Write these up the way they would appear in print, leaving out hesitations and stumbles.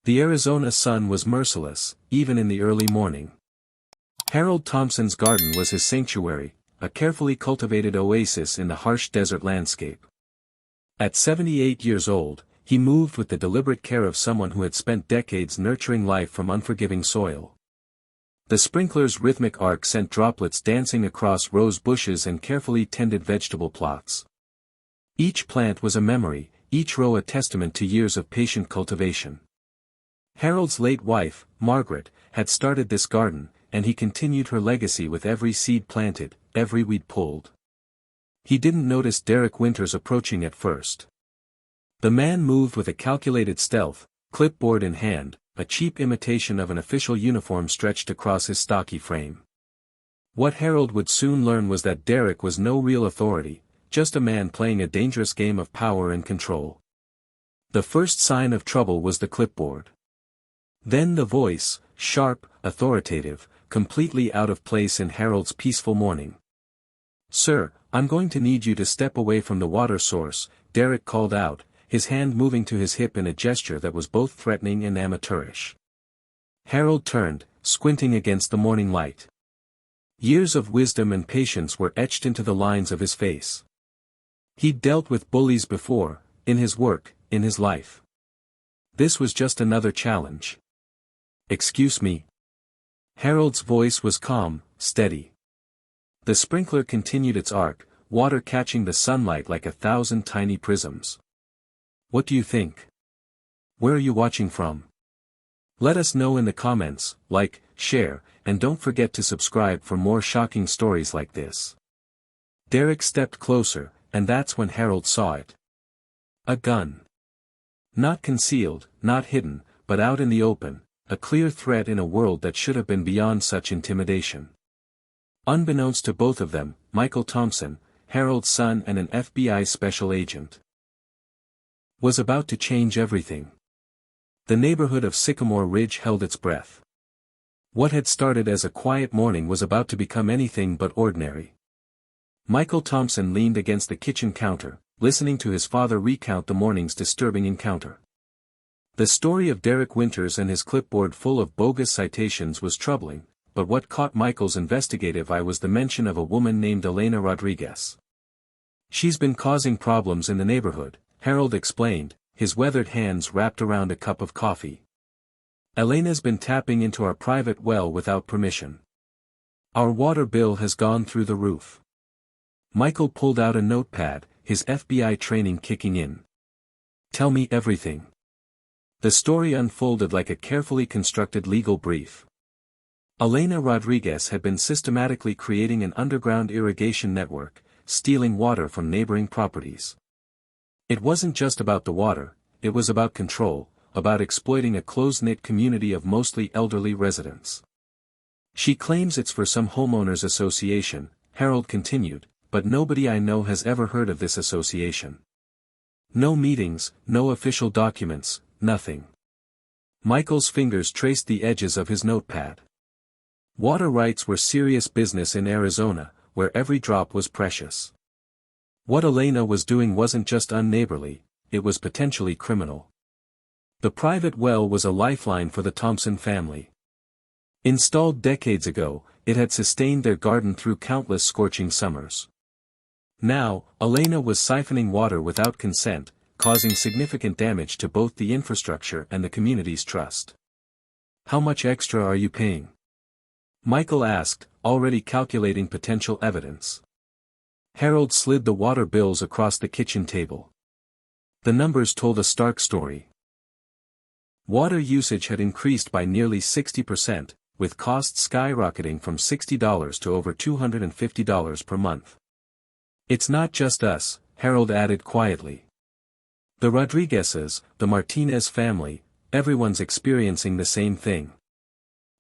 The Arizona sun was merciless, even in the early morning. Harold Thompson's garden was his sanctuary, a carefully cultivated oasis in the harsh desert landscape. At 78 years old, he moved with the deliberate care of someone who had spent decades nurturing life from unforgiving soil. The sprinkler's rhythmic arc sent droplets dancing across rose bushes and carefully tended vegetable plots. Each plant was a memory, each row a testament to years of patient cultivation. Harold's late wife, Margaret, had started this garden, and he continued her legacy with every seed planted, every weed pulled. He didn't notice Derek Winters approaching at first. The man moved with a calculated stealth, clipboard in hand, a cheap imitation of an official uniform stretched across his stocky frame. What Harold would soon learn was that Derek was no real authority, just a man playing a dangerous game of power and control. The first sign of trouble was the clipboard. Then the voice, sharp, authoritative, completely out of place in Harold's peaceful morning. "Sir, I'm going to need you to step away from the water source," Derek called out, his hand moving to his hip in a gesture that was both threatening and amateurish. Harold turned, squinting against the morning light. Years of wisdom and patience were etched into the lines of his face. He'd dealt with bullies before, in his work, in his life. This was just another challenge. "Excuse me." Harold's voice was calm, steady. The sprinkler continued its arc, water catching the sunlight like 1,000 tiny prisms. "What do you think? Where are you watching from? Let us know in the comments, like, share, and don't forget to subscribe for more shocking stories like this." Derek stepped closer, and that's when Harold saw it. A gun. Not concealed, not hidden, but out in the open, a clear threat in a world that should have been beyond such intimidation. Unbeknownst to both of them, Michael Thompson, Harold's son and an FBI special agent, was about to change everything. The neighborhood of Sycamore Ridge held its breath. What had started as a quiet morning was about to become anything but ordinary. Michael Thompson leaned against the kitchen counter, listening to his father recount the morning's disturbing encounter. The story of Derek Winters and his clipboard full of bogus citations was troubling, but what caught Michael's investigative eye was the mention of a woman named Elena Rodriguez. "She's been causing problems in the neighborhood," Harold explained, his weathered hands wrapped around a cup of coffee. "Elena's been tapping into our private well without permission. Our water bill has gone through the roof." Michael pulled out a notepad, his FBI training kicking in. "Tell me everything." The story unfolded like a carefully constructed legal brief. Elena Rodriguez had been systematically creating an underground irrigation network, stealing water from neighboring properties. It wasn't just about the water, it was about control, about exploiting a close-knit community of mostly elderly residents. "She claims it's for some homeowners association," Harold continued, "but nobody I know has ever heard of this association. No meetings, no official documents, nothing." Michael's fingers traced the edges of his notepad. Water rights were serious business in Arizona, where every drop was precious. What Elena was doing wasn't just unneighborly, it was potentially criminal. The private well was a lifeline for the Thompson family. Installed decades ago, it had sustained their garden through countless scorching summers. Now, Elena was siphoning water without consent, causing significant damage to both the infrastructure and the community's trust. "How much extra are you paying?" Michael asked, already calculating potential evidence. Harold slid the water bills across the kitchen table. The numbers told a stark story. Water usage had increased by nearly 60%, with costs skyrocketing from $60 to over $250 per month. "It's not just us," Harold added quietly. "The Rodriguezes, the Martinez family, everyone's experiencing the same thing."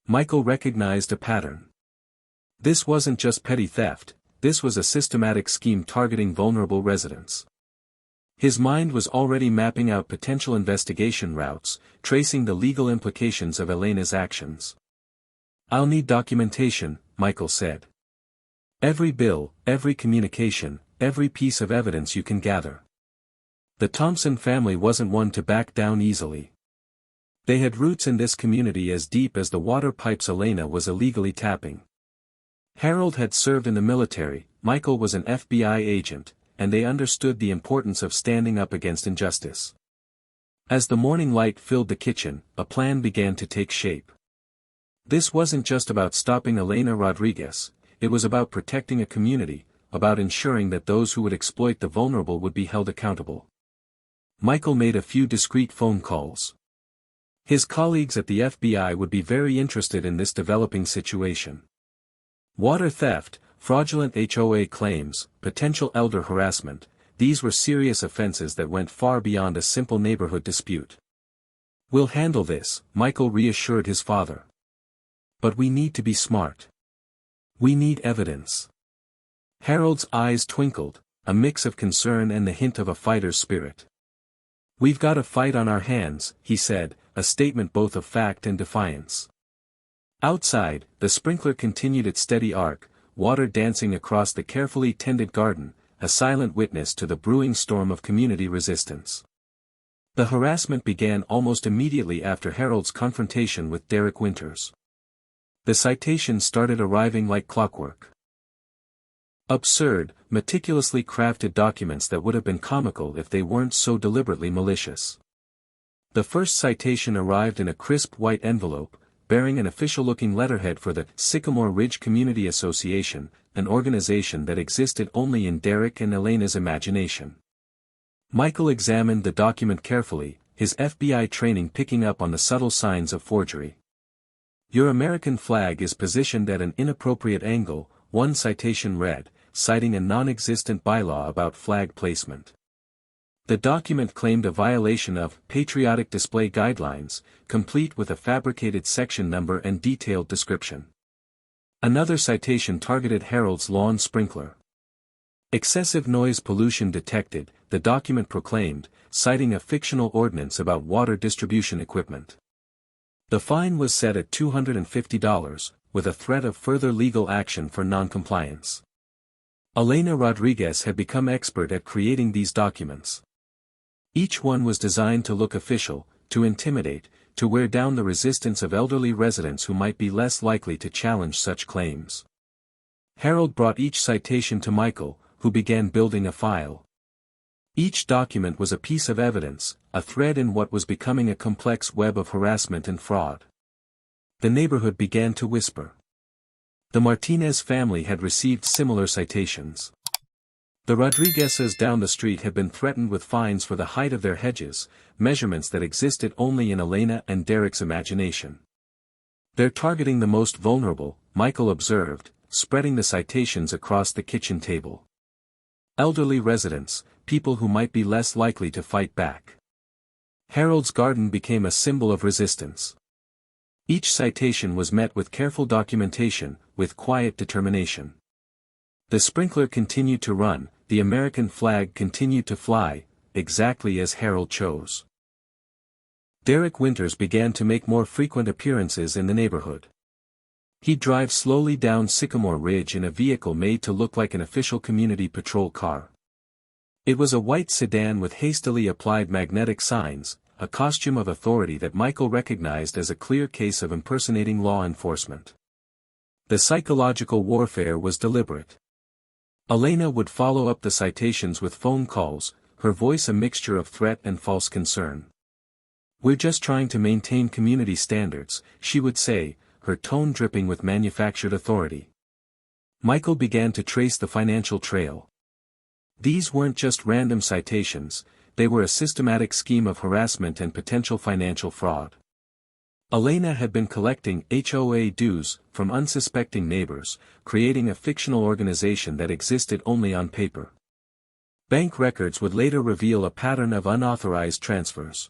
Michael recognized a pattern. This wasn't just petty theft, this was a systematic scheme targeting vulnerable residents. His mind was already mapping out potential investigation routes, tracing the legal implications of Elena's actions. "I'll need documentation," Michael said. "Every bill, every communication, every piece of evidence you can gather." The Thompson family wasn't one to back down easily. They had roots in this community as deep as the water pipes Elena was illegally tapping. Harold had served in the military, Michael was an FBI agent, and they understood the importance of standing up against injustice. As the morning light filled the kitchen, a plan began to take shape. This wasn't just about stopping Elena Rodriguez, it was about protecting a community, about ensuring that those who would exploit the vulnerable would be held accountable. Michael made a few discreet phone calls. His colleagues at the FBI would be very interested in this developing situation. Water theft, fraudulent HOA claims, potential elder harassment, these were serious offenses that went far beyond a simple neighborhood dispute. "We'll handle this," Michael reassured his father. "But we need to be smart. We need evidence." Harold's eyes twinkled, a mix of concern and the hint of a fighter's spirit. "We've got a fight on our hands," he said, a statement both of fact and defiance. Outside, the sprinkler continued its steady arc, water dancing across the carefully tended garden, a silent witness to the brewing storm of community resistance. The harassment began almost immediately after Harold's confrontation with Derek Winters. The citations started arriving like clockwork. Absurd, meticulously crafted documents that would have been comical if they weren't so deliberately malicious. The first citation arrived in a crisp white envelope, bearing an official-looking letterhead for the Sycamore Ridge Community Association, an organization that existed only in Derek and Elena's imagination. Michael examined the document carefully, his FBI training picking up on the subtle signs of forgery. "Your American flag is positioned at an inappropriate angle," one citation read, citing a non-existent bylaw about flag placement. The document claimed a violation of patriotic display guidelines, complete with a fabricated section number and detailed description. Another citation targeted Harold's lawn sprinkler. "Excessive noise pollution detected," the document proclaimed, citing a fictional ordinance about water distribution equipment. The fine was set at $250, with a threat of further legal action for noncompliance. Elena Rodriguez had become expert at creating these documents. Each one was designed to look official, to intimidate, to wear down the resistance of elderly residents who might be less likely to challenge such claims. Harold brought each citation to Michael, who began building a file. Each document was a piece of evidence, a thread in what was becoming a complex web of harassment and fraud. The neighborhood began to whisper. The Martinez family had received similar citations. The Rodriguezes down the street had been threatened with fines for the height of their hedges, measurements that existed only in Elena and Derek's imagination. "They're targeting the most vulnerable," Michael observed, spreading the citations across the kitchen table. "Elderly residents, people who might be less likely to fight back." Harold's garden became a symbol of resistance. Each citation was met with careful documentation, with quiet determination. The sprinkler continued to run, the American flag continued to fly, exactly as Harold chose. Derek Winters began to make more frequent appearances in the neighborhood. He'd drive slowly down Sycamore Ridge in a vehicle made to look like an official community patrol car. It was a white sedan with hastily applied magnetic signs, a costume of authority that Michael recognized as a clear case of impersonating law enforcement. The psychological warfare was deliberate. Elena would follow up the citations with phone calls, her voice a mixture of threat and false concern. "We're just trying to maintain community standards," she would say, her tone dripping with manufactured authority. Michael began to trace the financial trail. These weren't just random citations, they were a systematic scheme of harassment and potential financial fraud. Elena had been collecting HOA dues from unsuspecting neighbors, creating a fictional organization that existed only on paper. Bank records would later reveal a pattern of unauthorized transfers.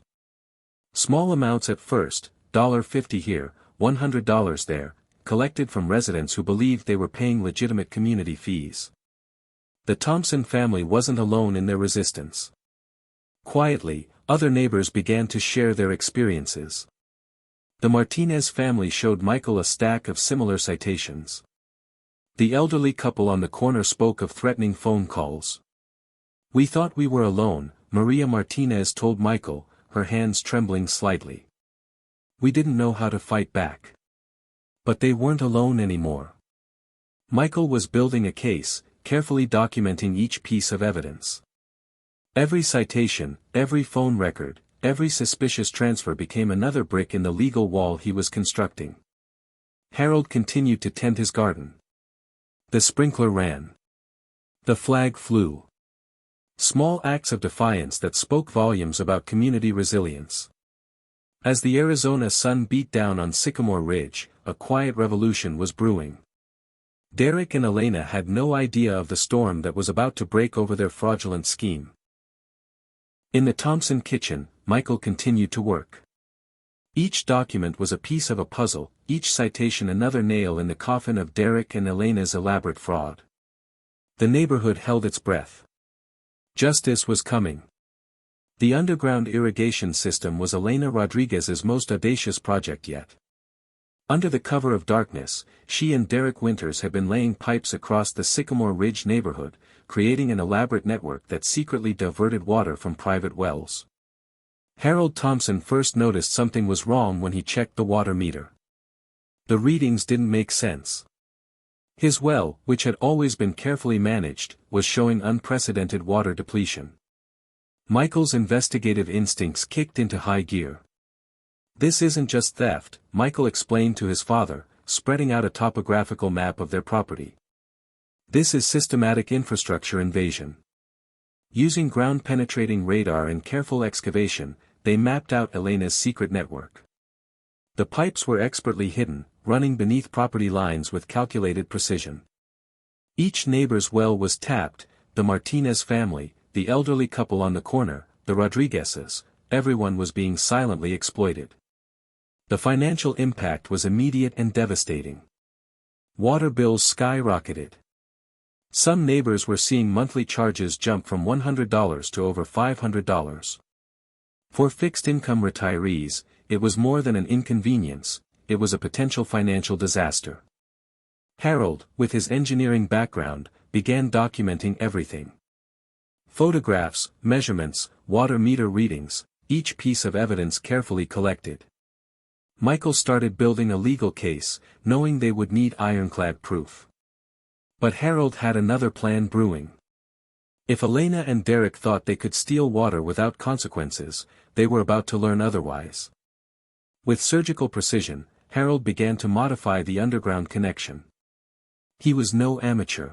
Small amounts at first, $50 here, $100 there, collected from residents who believed they were paying legitimate community fees. The Thompson family wasn't alone in their resistance. Quietly, other neighbors began to share their experiences. The Martinez family showed Michael a stack of similar citations. The elderly couple on the corner spoke of threatening phone calls. "We thought we were alone," Maria Martinez told Michael, her hands trembling slightly. We didn't know how to fight back. But they weren't alone anymore. Michael was building a case, carefully documenting each piece of evidence. Every citation, every phone record, every suspicious transfer became another brick in the legal wall he was constructing. Harold continued to tend his garden. The sprinkler ran. The flag flew. Small acts of defiance that spoke volumes about community resilience. As the Arizona sun beat down on Sycamore Ridge, a quiet revolution was brewing. Derek and Elena had no idea of the storm that was about to break over their fraudulent scheme. In the Thompson kitchen, Michael continued to work. Each document was a piece of a puzzle, each citation another nail in the coffin of Derek and Elena's elaborate fraud. The neighborhood held its breath. Justice was coming. The underground irrigation system was Elena Rodriguez's most audacious project yet. Under the cover of darkness, she and Derek Winters had been laying pipes across the Sycamore Ridge neighborhood, creating an elaborate network that secretly diverted water from private wells. Harold Thompson first noticed something was wrong when he checked the water meter. The readings didn't make sense. His well, which had always been carefully managed, was showing unprecedented water depletion. Michael's investigative instincts kicked into high gear. This isn't just theft, Michael explained to his father, spreading out a topographical map of their property. This is systematic infrastructure invasion. Using ground-penetrating radar and careful excavation, they mapped out Elena's secret network. The pipes were expertly hidden, running beneath property lines with calculated precision. Each neighbor's well was tapped, the Martinez family, the elderly couple on the corner, the Rodriguezes, everyone was being silently exploited. The financial impact was immediate and devastating. Water bills skyrocketed. Some neighbors were seeing monthly charges jump from $100 to over $500. For fixed-income retirees, it was more than an inconvenience, it was a potential financial disaster. Harold, with his engineering background, began documenting everything. Photographs, measurements, water meter readings, each piece of evidence carefully collected. Michael started building a legal case, knowing they would need ironclad proof. But Harold had another plan brewing. If Elena and Derek thought they could steal water without consequences, they were about to learn otherwise. With surgical precision, Harold began to modify the underground connection. He was no amateur.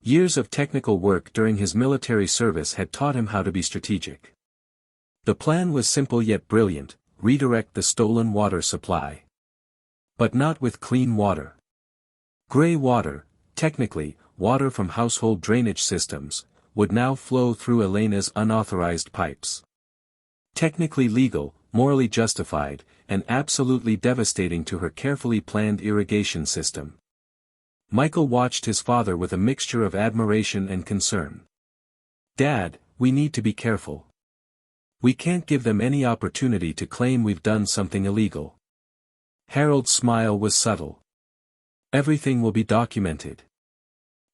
Years of technical work during his military service had taught him how to be strategic. The plan was simple yet brilliant: redirect the stolen water supply. But not with clean water. Gray water, technically, water from household drainage systems, would now flow through Elena's unauthorized pipes. Technically legal, morally justified, and absolutely devastating to her carefully planned irrigation system. Michael watched his father with a mixture of admiration and concern. "Dad, we need to be careful. We can't give them any opportunity to claim we've done something illegal." Harold's smile was subtle. "Everything will be documented.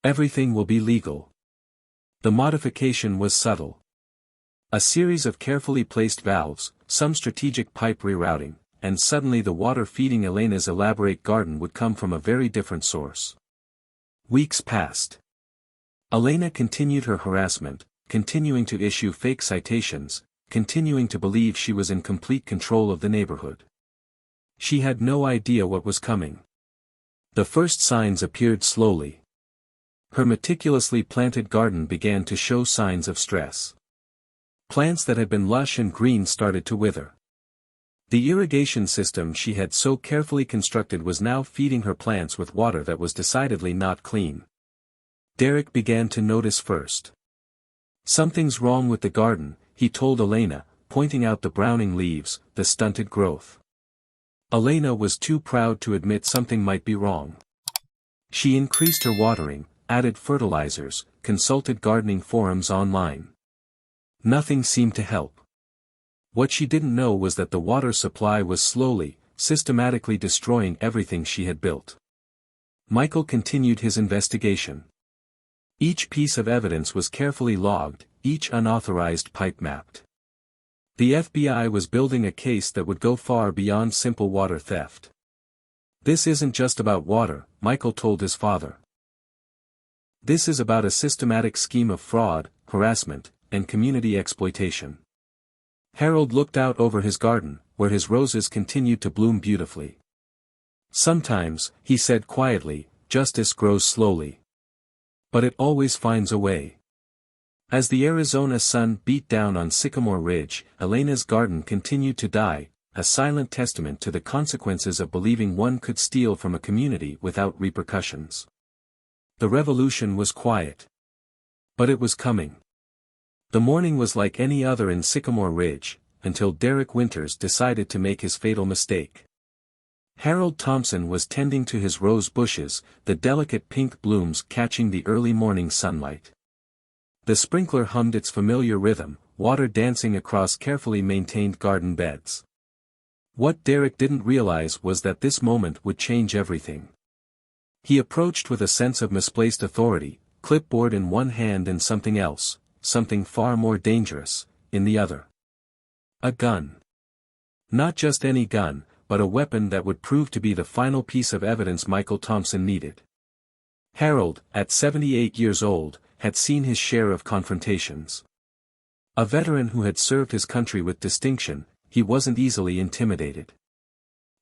Everything will be legal." The modification was subtle. A series of carefully placed valves, some strategic pipe rerouting, and suddenly the water feeding Elena's elaborate garden would come from a very different source. Weeks passed. Elena continued her harassment, continuing to issue fake citations, continuing to believe she was in complete control of the neighborhood. She had no idea what was coming. The first signs appeared slowly. Her meticulously planted garden began to show signs of stress. Plants that had been lush and green started to wither. The irrigation system she had so carefully constructed was now feeding her plants with water that was decidedly not clean. Derek began to notice first. "Something's wrong with the garden," he told Elena, pointing out the browning leaves, the stunted growth. Elena was too proud to admit something might be wrong. She increased her watering, added fertilizers, consulted gardening forums online. Nothing seemed to help. What she didn't know was that the water supply was slowly, systematically destroying everything she had built. Michael continued his investigation. Each piece of evidence was carefully logged, each unauthorized pipe mapped. The FBI was building a case that would go far beyond simple water theft. "This isn't just about water," Michael told his father. "This is about a systematic scheme of fraud, harassment, and community exploitation." Harold looked out over his garden, where his roses continued to bloom beautifully. "Sometimes," he said quietly, "justice grows slowly. But it always finds a way." As the Arizona sun beat down on Sycamore Ridge, Elena's garden continued to die, a silent testament to the consequences of believing one could steal from a community without repercussions. The revolution was quiet. But it was coming. The morning was like any other in Sycamore Ridge, until Derek Winters decided to make his fatal mistake. Harold Thompson was tending to his rose bushes, the delicate pink blooms catching the early morning sunlight. The sprinkler hummed its familiar rhythm, water dancing across carefully maintained garden beds. What Derek didn't realize was that this moment would change everything. He approached with a sense of misplaced authority, clipboard in one hand and something else, something far more dangerous, in the other. A gun. Not just any gun, but a weapon that would prove to be the final piece of evidence Michael Thompson needed. Harold, at 78 years old, had seen his share of confrontations. A veteran who had served his country with distinction, he wasn't easily intimidated.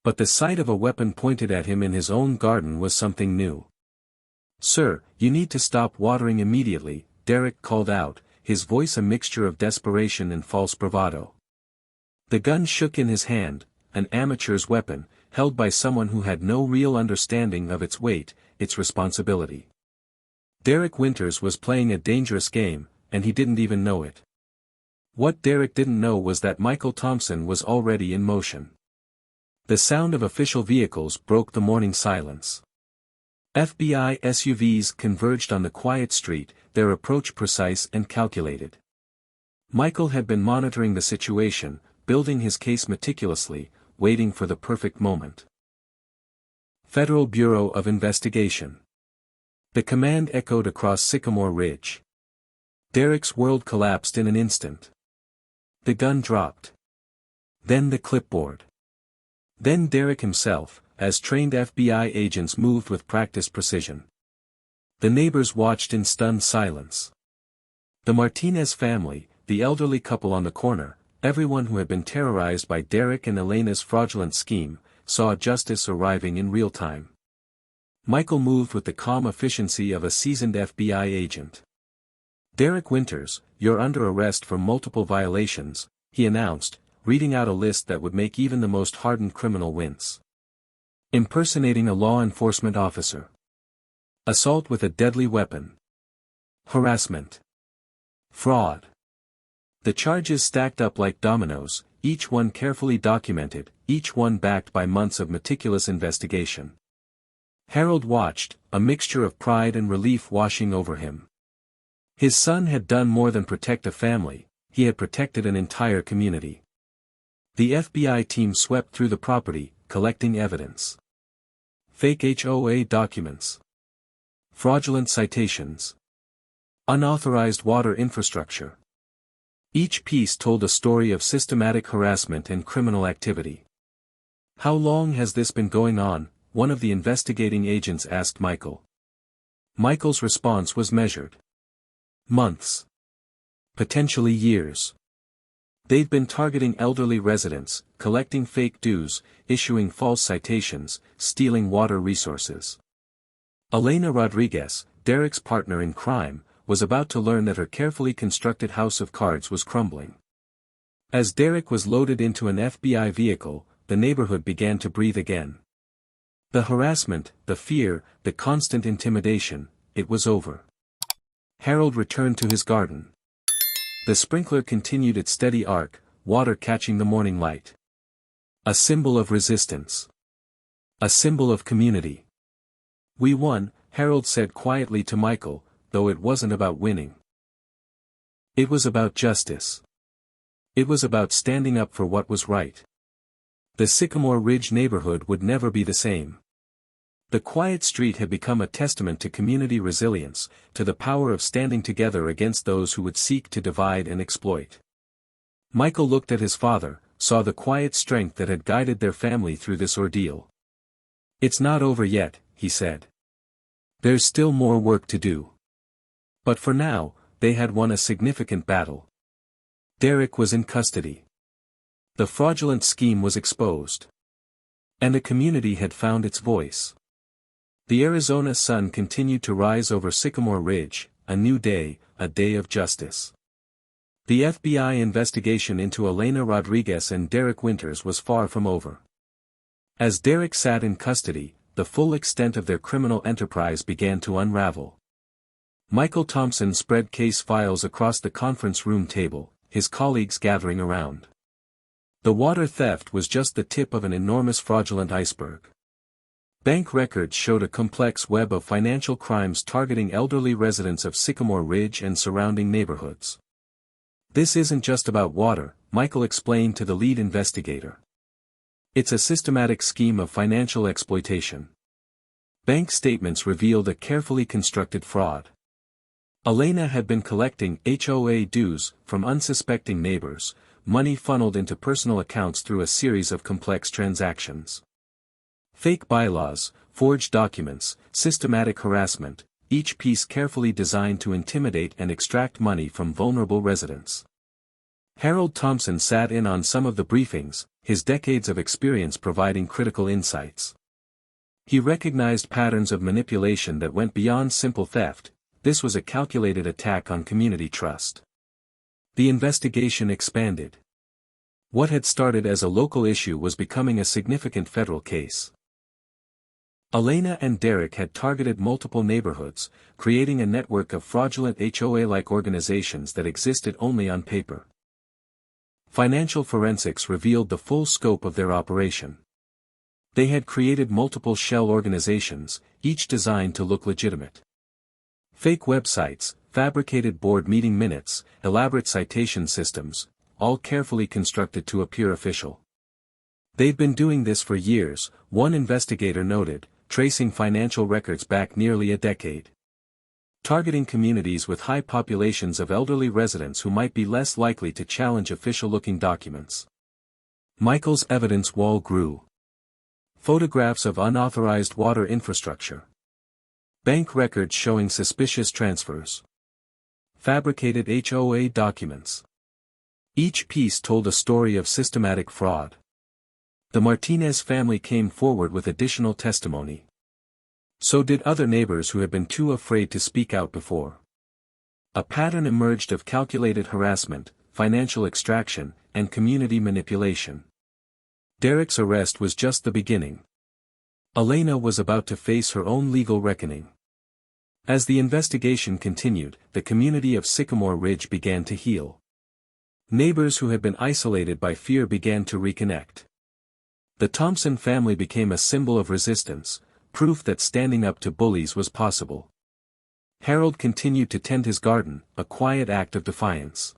But the sight of a weapon pointed at him in his own garden was something new. "Sir, you need to stop watering immediately," Derek called out, his voice a mixture of desperation and false bravado. The gun shook in his hand, an amateur's weapon, held by someone who had no real understanding of its weight, its responsibility. Derek Winters was playing a dangerous game, and he didn't even know it. What Derek didn't know was that Michael Thompson was already in motion. The sound of official vehicles broke the morning silence. FBI SUVs converged on the quiet street, their approach precise and calculated. Michael had been monitoring the situation, building his case meticulously, waiting for the perfect moment. Federal Bureau of Investigation. The command echoed across Sycamore Ridge. Derek's world collapsed in an instant. The gun dropped. Then the clipboard. Then Derek himself, as trained FBI agents moved with practiced precision. The neighbors watched in stunned silence. The Martinez family, the elderly couple on the corner, everyone who had been terrorized by Derek and Elena's fraudulent scheme, saw justice arriving in real time. Michael moved with the calm efficiency of a seasoned FBI agent. "Derek Winters, you're under arrest for multiple violations," he announced, reading out a list that would make even the most hardened criminal wince. Impersonating a law enforcement officer. Assault with a deadly weapon. Harassment. Fraud. The charges stacked up like dominoes, each one carefully documented, each one backed by months of meticulous investigation. Harold watched, a mixture of pride and relief washing over him. His son had done more than protect a family, he had protected an entire community. The FBI team swept through the property, collecting evidence. Fake HOA documents. Fraudulent citations. Unauthorized water infrastructure. Each piece told a story of systematic harassment and criminal activity. "How long has this been going on?" one of the investigating agents asked Michael. Michael's response was measured. "Months. Potentially years. They've been targeting elderly residents, collecting fake dues, issuing false citations, stealing water resources." Elena Rodriguez, Derek's partner in crime, was about to learn that her carefully constructed house of cards was crumbling. As Derek was loaded into an FBI vehicle, the neighborhood began to breathe again. The harassment, the fear, the constant intimidation, it was over. Harold returned to his garden. The sprinkler continued its steady arc, water catching the morning light. A symbol of resistance. A symbol of community. "We won," Harold said quietly to Michael, though it wasn't about winning. It was about justice. It was about standing up for what was right. The Sycamore Ridge neighborhood would never be the same. The quiet street had become a testament to community resilience, to the power of standing together against those who would seek to divide and exploit. Michael looked at his father, saw the quiet strength that had guided their family through this ordeal. "It's not over yet," he said. "There's still more work to do." But for now, they had won a significant battle. Derek was in custody. The fraudulent scheme was exposed. And a community had found its voice. The Arizona sun continued to rise over Sycamore Ridge, a new day, a day of justice. The FBI investigation into Elena Rodriguez and Derek Winters was far from over. As Derek sat in custody, the full extent of their criminal enterprise began to unravel. Michael Thompson spread case files across the conference room table, his colleagues gathering around. The water theft was just the tip of an enormous fraudulent iceberg. Bank records showed a complex web of financial crimes targeting elderly residents of Sycamore Ridge and surrounding neighborhoods. "This isn't just about water," Michael explained to the lead investigator. "It's a systematic scheme of financial exploitation." Bank statements revealed a carefully constructed fraud. Elena had been collecting HOA dues from unsuspecting neighbors, money funneled into personal accounts through a series of complex transactions. Fake bylaws, forged documents, systematic harassment, each piece carefully designed to intimidate and extract money from vulnerable residents. Harold Thompson sat in on some of the briefings, his decades of experience providing critical insights. He recognized patterns of manipulation that went beyond simple theft. This was a calculated attack on community trust. The investigation expanded. What had started as a local issue was becoming a significant federal case. Elena and Derek had targeted multiple neighborhoods, creating a network of fraudulent HOA-like organizations that existed only on paper. Financial forensics revealed the full scope of their operation. They had created multiple shell organizations, each designed to look legitimate. Fake websites, fabricated board meeting minutes, elaborate citation systems, all carefully constructed to appear official. "They've been doing this for years," one investigator noted, tracing financial records back nearly a decade. Targeting communities with high populations of elderly residents who might be less likely to challenge official-looking documents. Michael's evidence wall grew. Photographs of unauthorized water infrastructure. Bank records showing suspicious transfers. Fabricated HOA documents. Each piece told a story of systematic fraud. The Martinez family came forward with additional testimony. So did other neighbors who had been too afraid to speak out before. A pattern emerged of calculated harassment, financial extraction, and community manipulation. Derek's arrest was just the beginning. Elena was about to face her own legal reckoning. As the investigation continued, the community of Sycamore Ridge began to heal. Neighbors who had been isolated by fear began to reconnect. The Thompson family became a symbol of resistance, proof that standing up to bullies was possible. Harold continued to tend his garden, a quiet act of defiance.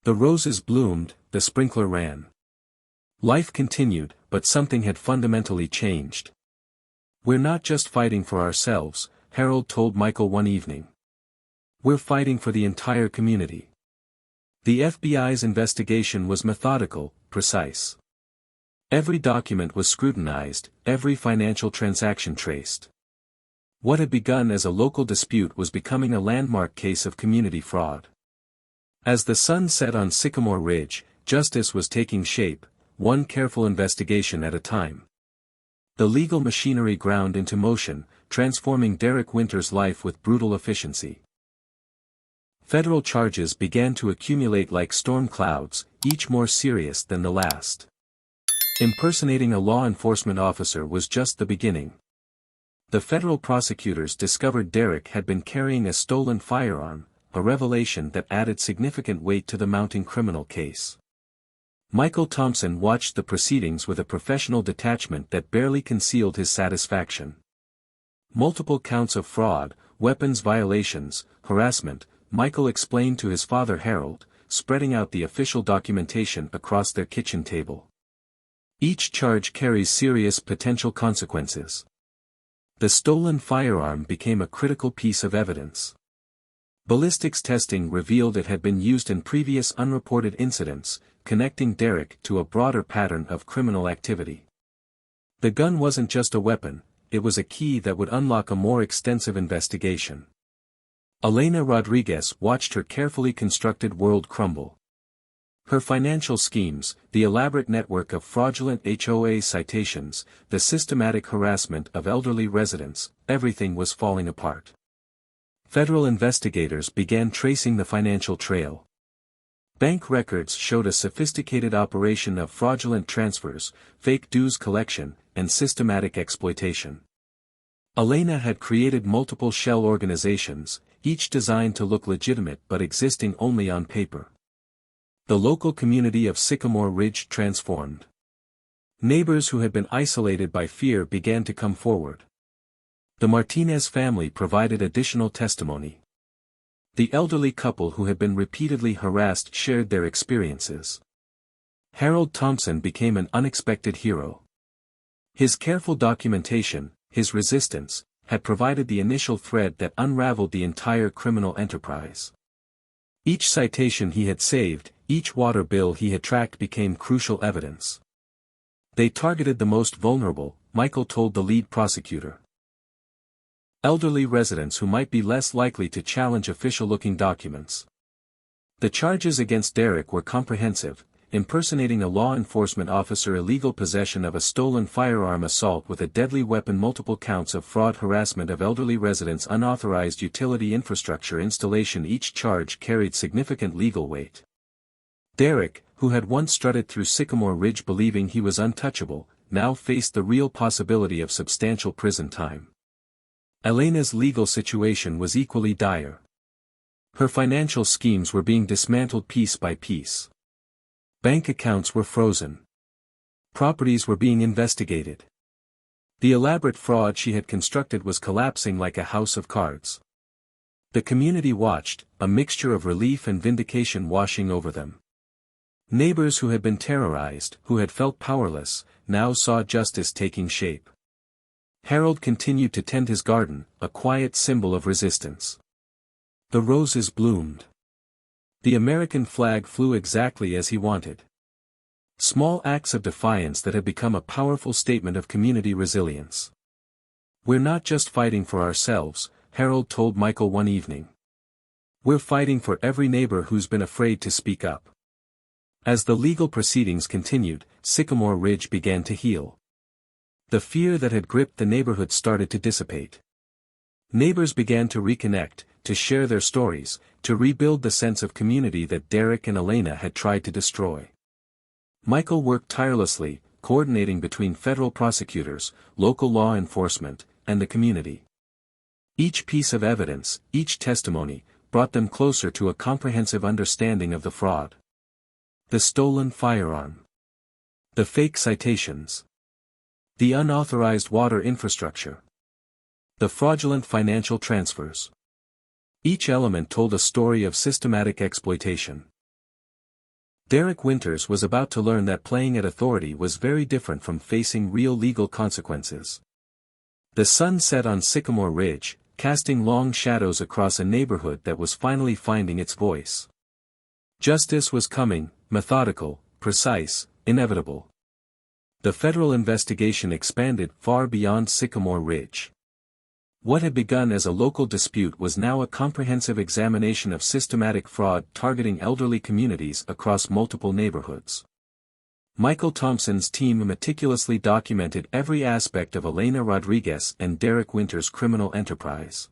The roses bloomed, the sprinkler ran. Life continued, but something had fundamentally changed. "We're not just fighting for ourselves," Harold told Michael one evening. "We're fighting for the entire community." The FBI's investigation was methodical, precise. Every document was scrutinized, every financial transaction traced. What had begun as a local dispute was becoming a landmark case of community fraud. As the sun set on Sycamore Ridge, justice was taking shape, one careful investigation at a time. The legal machinery ground into motion, transforming Derek Winters' life with brutal efficiency. Federal charges began to accumulate like storm clouds, each more serious than the last. Impersonating a law enforcement officer was just the beginning. The federal prosecutors discovered Derek had been carrying a stolen firearm, a revelation that added significant weight to the mounting criminal case. Michael Thompson watched the proceedings with a professional detachment that barely concealed his satisfaction. Multiple counts of fraud, weapons violations, harassment, Michael explained to his father Harold, spreading out the official documentation across their kitchen table. Each charge carries serious potential consequences. The stolen firearm became a critical piece of evidence. Ballistics testing revealed it had been used in previous unreported incidents, connecting Derek to a broader pattern of criminal activity. The gun wasn't just a weapon, it was a key that would unlock a more extensive investigation. Elena Rodriguez watched her carefully constructed world crumble. Her financial schemes, the elaborate network of fraudulent HOA citations, the systematic harassment of elderly residents, everything was falling apart. Federal investigators began tracing the financial trail. Bank records showed a sophisticated operation of fraudulent transfers, fake dues collection, and systematic exploitation. Elena had created multiple shell organizations, each designed to look legitimate but existing only on paper. The local community of Sycamore Ridge transformed. Neighbors who had been isolated by fear began to come forward. The Martinez family provided additional testimony. The elderly couple who had been repeatedly harassed shared their experiences. Harold Thompson became an unexpected hero. His careful documentation, his resistance, had provided the initial thread that unraveled the entire criminal enterprise. Each citation he had saved, each water bill he had tracked became crucial evidence. They targeted the most vulnerable, Michael told the lead prosecutor. Elderly residents who might be less likely to challenge official-looking documents. The charges against Derek were comprehensive: impersonating a law enforcement officer, illegal possession of a stolen firearm, assault with a deadly weapon, multiple counts of fraud, harassment of elderly residents, unauthorized utility infrastructure installation. Each charge carried significant legal weight. Derek, who had once strutted through Sycamore Ridge believing he was untouchable, now faced the real possibility of substantial prison time. Elena's legal situation was equally dire. Her financial schemes were being dismantled piece by piece. Bank accounts were frozen. Properties were being investigated. The elaborate fraud she had constructed was collapsing like a house of cards. The community watched, a mixture of relief and vindication washing over them. Neighbors who had been terrorized, who had felt powerless, now saw justice taking shape. Harold continued to tend his garden, a quiet symbol of resistance. The roses bloomed. The American flag flew exactly as he wanted. Small acts of defiance that had become a powerful statement of community resilience. "We're not just fighting for ourselves," Harold told Michael one evening. "We're fighting for every neighbor who's been afraid to speak up." As the legal proceedings continued, Sycamore Ridge began to heal. The fear that had gripped the neighborhood started to dissipate. Neighbors began to reconnect, to share their stories, to rebuild the sense of community that Derek and Elena had tried to destroy. Michael worked tirelessly, coordinating between federal prosecutors, local law enforcement, and the community. Each piece of evidence, each testimony, brought them closer to a comprehensive understanding of the fraud. The stolen firearm. The fake citations. The unauthorized water infrastructure. The fraudulent financial transfers. Each element told a story of systematic exploitation. Derek Winters was about to learn that playing at authority was very different from facing real legal consequences. The sun set on Sycamore Ridge, casting long shadows across a neighborhood that was finally finding its voice. Justice was coming, methodical, precise, inevitable. The federal investigation expanded far beyond Sycamore Ridge. What had begun as a local dispute was now a comprehensive examination of systematic fraud targeting elderly communities across multiple neighborhoods. Michael Thompson's team meticulously documented every aspect of Elena Rodriguez and Derek Winters' criminal enterprise.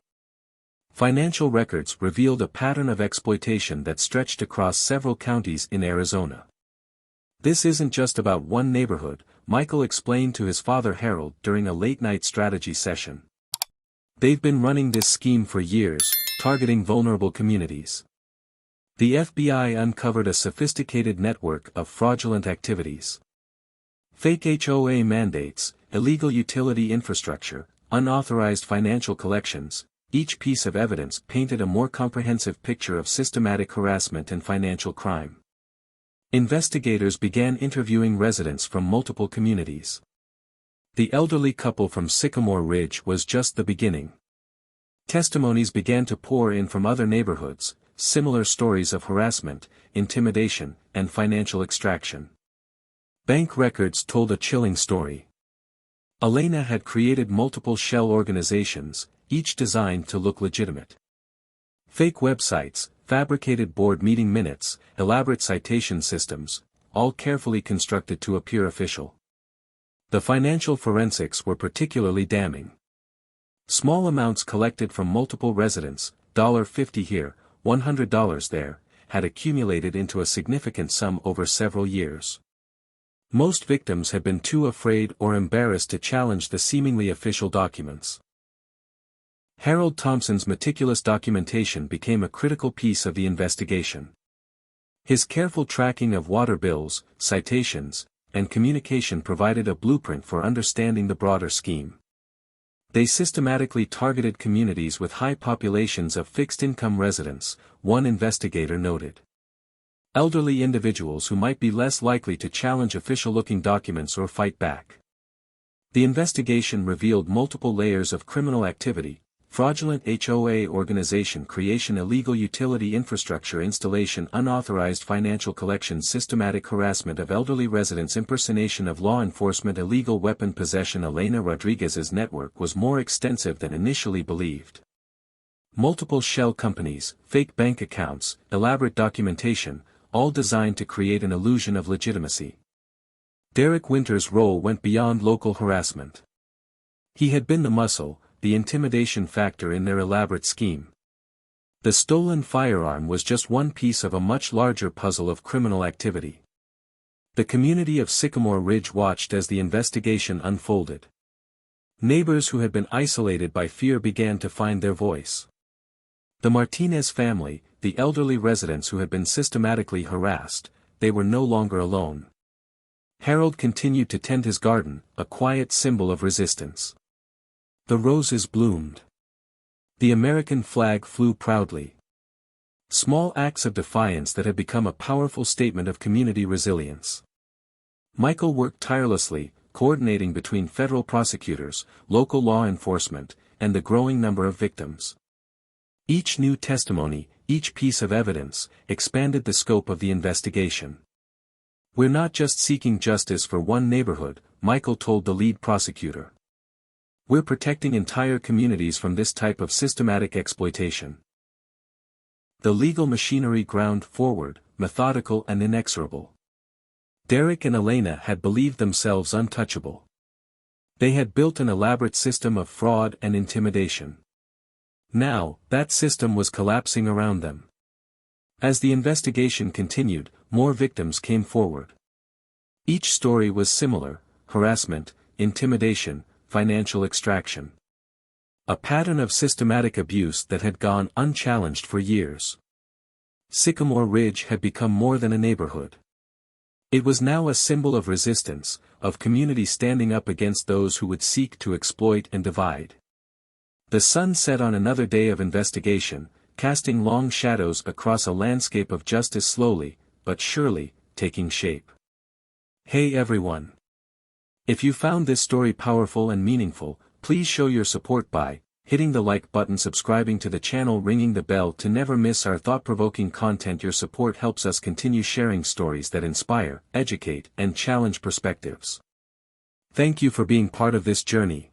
Financial records revealed a pattern of exploitation that stretched across several counties in Arizona. "This isn't just about one neighborhood," Michael explained to his father Harold during a late-night strategy session. "They've been running this scheme for years, targeting vulnerable communities." The FBI uncovered a sophisticated network of fraudulent activities. Fake HOA mandates, illegal utility infrastructure, unauthorized financial collections. Each piece of evidence painted a more comprehensive picture of systematic harassment and financial crime. Investigators began interviewing residents from multiple communities. The elderly couple from Sycamore Ridge was just the beginning. Testimonies began to pour in from other neighborhoods, similar stories of harassment, intimidation, and financial extraction. Bank records told a chilling story. Elena had created multiple shell organizations, each designed to look legitimate. Fake websites, fabricated board meeting minutes, elaborate citation systems, all carefully constructed to appear official. The financial forensics were particularly damning. Small amounts collected from multiple residents, $50 here, $100 there, had accumulated into a significant sum over several years. Most victims had been too afraid or embarrassed to challenge the seemingly official documents. Harold Thompson's meticulous documentation became a critical piece of the investigation. His careful tracking of water bills, citations, and communication provided a blueprint for understanding the broader scheme. They systematically targeted communities with high populations of fixed-income residents, one investigator noted. Elderly individuals who might be less likely to challenge official-looking documents or fight back. The investigation revealed multiple layers of criminal activity: fraudulent HOA organization creation, illegal utility infrastructure installation, unauthorized financial collection, systematic harassment of elderly residents, impersonation of law enforcement, illegal weapon possession. Elena Rodriguez's network was more extensive than initially believed. Multiple shell companies, fake bank accounts, elaborate documentation, all designed to create an illusion of legitimacy. Derek Winter's role went beyond local harassment. He had been the muscle, the intimidation factor in their elaborate scheme. The stolen firearm was just one piece of a much larger puzzle of criminal activity. The community of Sycamore Ridge watched as the investigation unfolded. Neighbors who had been isolated by fear began to find their voice. The Martinez family, the elderly residents who had been systematically harassed, they were no longer alone. Harold continued to tend his garden, a quiet symbol of resistance. The roses bloomed. The American flag flew proudly. Small acts of defiance that had become a powerful statement of community resilience. Michael worked tirelessly, coordinating between federal prosecutors, local law enforcement, and the growing number of victims. Each new testimony, each piece of evidence, expanded the scope of the investigation. "We're not just seeking justice for one neighborhood," Michael told the lead prosecutor. "We're protecting entire communities from this type of systematic exploitation." The legal machinery ground forward, methodical and inexorable. Derek and Elena had believed themselves untouchable. They had built an elaborate system of fraud and intimidation. Now, that system was collapsing around them. As the investigation continued, more victims came forward. Each story was similar: harassment, intimidation, financial extraction. A pattern of systematic abuse that had gone unchallenged for years. Sycamore Ridge had become more than a neighborhood. It was now a symbol of resistance, of community standing up against those who would seek to exploit and divide. The sun set on another day of investigation, casting long shadows across a landscape of justice, slowly, but surely, taking shape. Hey everyone! If you found this story powerful and meaningful, please show your support by hitting the like button, subscribing to the channel, ringing the bell to never miss our thought-provoking content. Your support helps us continue sharing stories that inspire, educate, and challenge perspectives. Thank you for being part of this journey.